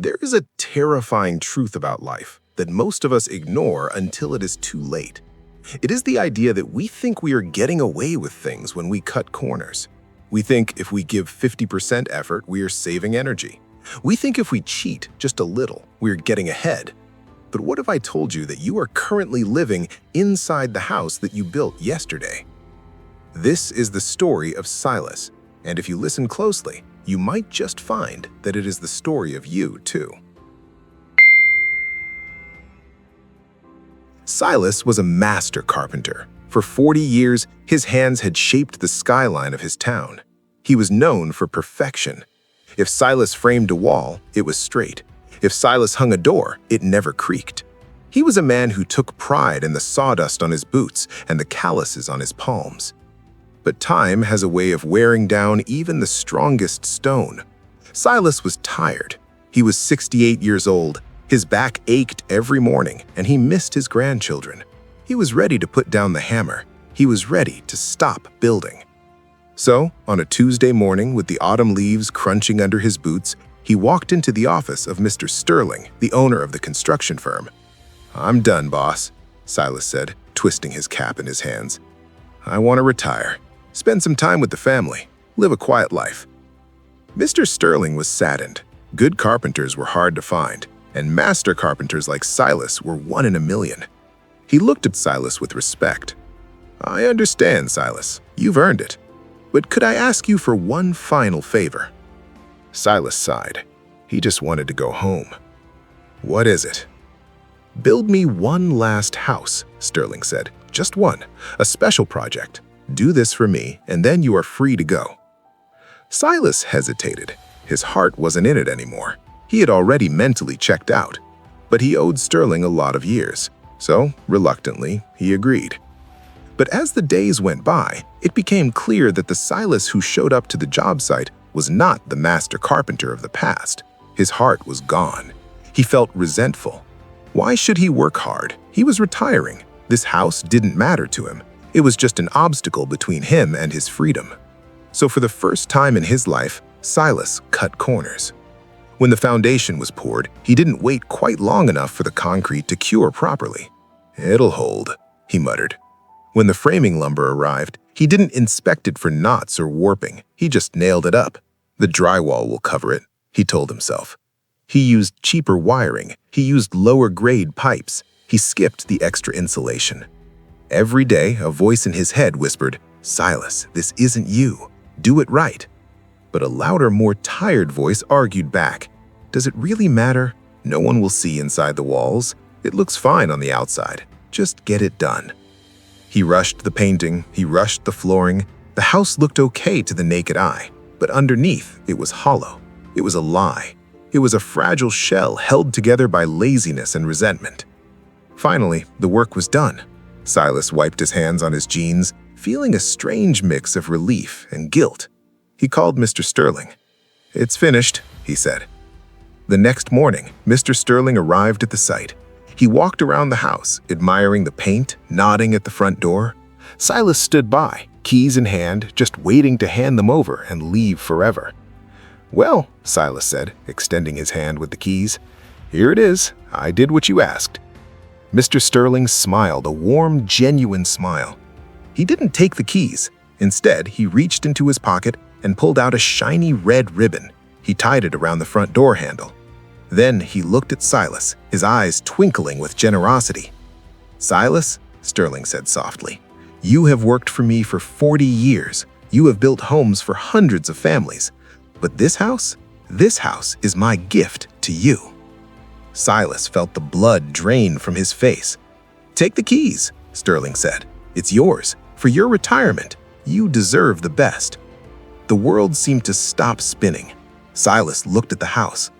There is a terrifying truth about life that most of us ignore until it is too late. It is the idea that we think we are getting away with things when we cut corners. We think if we give 50% effort, we are saving energy. We think if we cheat just a little, we are getting ahead. But what if I told you that you are currently living inside the house that you built yesterday? This is the story of Silas, and if you listen closely, you might just find that it is the story of you too. Silas was a master carpenter. For 40 years, his hands had shaped the skyline of his town. He was known for perfection. If Silas framed a wall, it was straight. If Silas hung a door, it never creaked. He was a man who took pride in the sawdust on his boots and the calluses on his palms. But time has a way of wearing down even the strongest stone. Silas was tired. He was 68 years old. His back ached every morning, and he missed his grandchildren. He was ready to put down the hammer. He was ready to stop building. So, on a Tuesday morning with the autumn leaves crunching under his boots, he walked into the office of Mr. Sterling, the owner of the construction firm. "I'm done, boss," Silas said, twisting his cap in his hands. "I want to retire, spend some time with the family, live a quiet life." Mr. Sterling was saddened. Good carpenters were hard to find, and master carpenters like Silas were one in a million. He looked at Silas with respect. "I understand, Silas. You've earned it. But could I ask you for one final favor?" Silas sighed. He just wanted to go home. "What is it?" "Build me one last house," Sterling said. "Just one. A special project. Do this for me, and then you are free to go." Silas hesitated. His heart wasn't in it anymore. He had already mentally checked out. But he owed Sterling a lot of years. So, reluctantly, he agreed. But as the days went by, it became clear that the Silas who showed up to the job site was not the master carpenter of the past. His heart was gone. He felt resentful. Why should he work hard? He was retiring. This house didn't matter to him. It was just an obstacle between him and his freedom. So for the first time in his life, Silas cut corners. When the foundation was poured, he didn't wait quite long enough for the concrete to cure properly. "It'll hold," he muttered. When the framing lumber arrived, he didn't inspect it for knots or warping. He just nailed it up. "The drywall will cover it," he told himself. He used cheaper wiring. He used lower-grade pipes. He skipped the extra insulation. Every day, a voice in his head whispered, "Silas, this isn't you. Do it right." But a louder, more tired voice argued back, "Does it really matter? No one will see inside the walls. It looks fine on the outside. Just get it done." He rushed the painting, he rushed the flooring. The house looked okay to the naked eye, but underneath it was hollow. It was a lie. It was a fragile shell held together by laziness and resentment. Finally, the work was done. Silas wiped his hands on his jeans, feeling a strange mix of relief and guilt. He called Mr. Sterling. "It's finished," he said. The next morning, Mr. Sterling arrived at the site. He walked around the house, admiring the paint, nodding at the front door. Silas stood by, keys in hand, just waiting to hand them over and leave forever. "Well," Silas said, extending his hand with the keys, "here it is. I did what you asked." Mr. Sterling smiled, a warm, genuine smile. He didn't take the keys. Instead, he reached into his pocket and pulled out a shiny red ribbon. He tied it around the front door handle. Then he looked at Silas, his eyes twinkling with generosity. "Silas," Sterling said softly, "you have worked for me for 40 years. You have built homes for hundreds of families. But this house is my gift to you." Silas felt the blood drain from his face. "Take the keys," Sterling said. "It's yours. For your retirement, you deserve the best." The world seemed to stop spinning. Silas looked at the house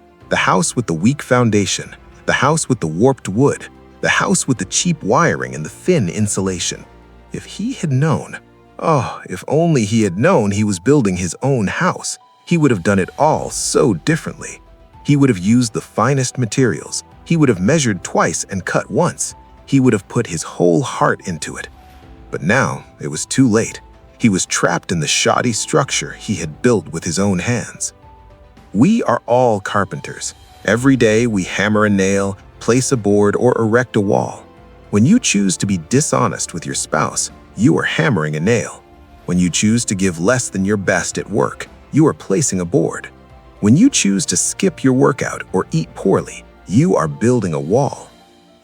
with the weak foundation, the house with the warped wood, the house with the cheap wiring and the thin insulation. If he had known, if only he had known he was building his own house, he would have done it all so differently. He would have used the finest materials. He would have measured twice and cut once. He would have put his whole heart into it. But now it was too late. He was trapped in the shoddy structure he had built with his own hands. We are all carpenters. Every day we hammer a nail, place a board, or erect a wall. When you choose to be dishonest with your spouse, you are hammering a nail. When you choose to give less than your best at work, you are placing a board. When you choose to skip your workout or eat poorly, you are building a wall.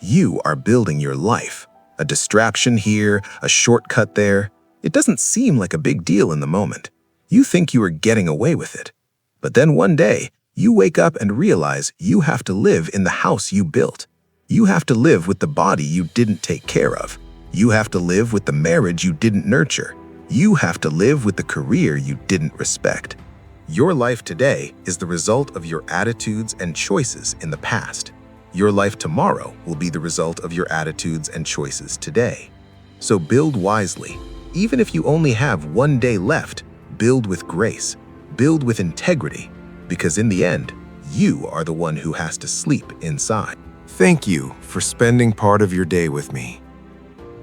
You are building your life. A distraction here, a shortcut there. It doesn't seem like a big deal in the moment. You think you are getting away with it. But then one day, you wake up and realize you have to live in the house you built. You have to live with the body you didn't take care of. You have to live with the marriage you didn't nurture. You have to live with the career you didn't respect. Your life today is the result of your attitudes and choices in the past. Your life tomorrow will be the result of your attitudes and choices today. So build wisely. Even if you only have one day left, build with grace. Build with integrity. Because in the end, you are the one who has to sleep inside. Thank you for spending part of your day with me.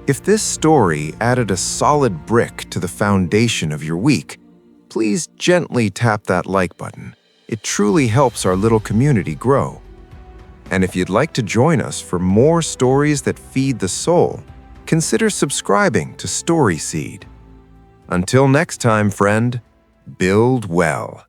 If this story added a solid brick to the foundation of your week, please gently tap that like button. It truly helps our little community grow. And if you'd like to join us for more stories that feed the soul, consider subscribing to Story Seed. Until next time, friend, build well.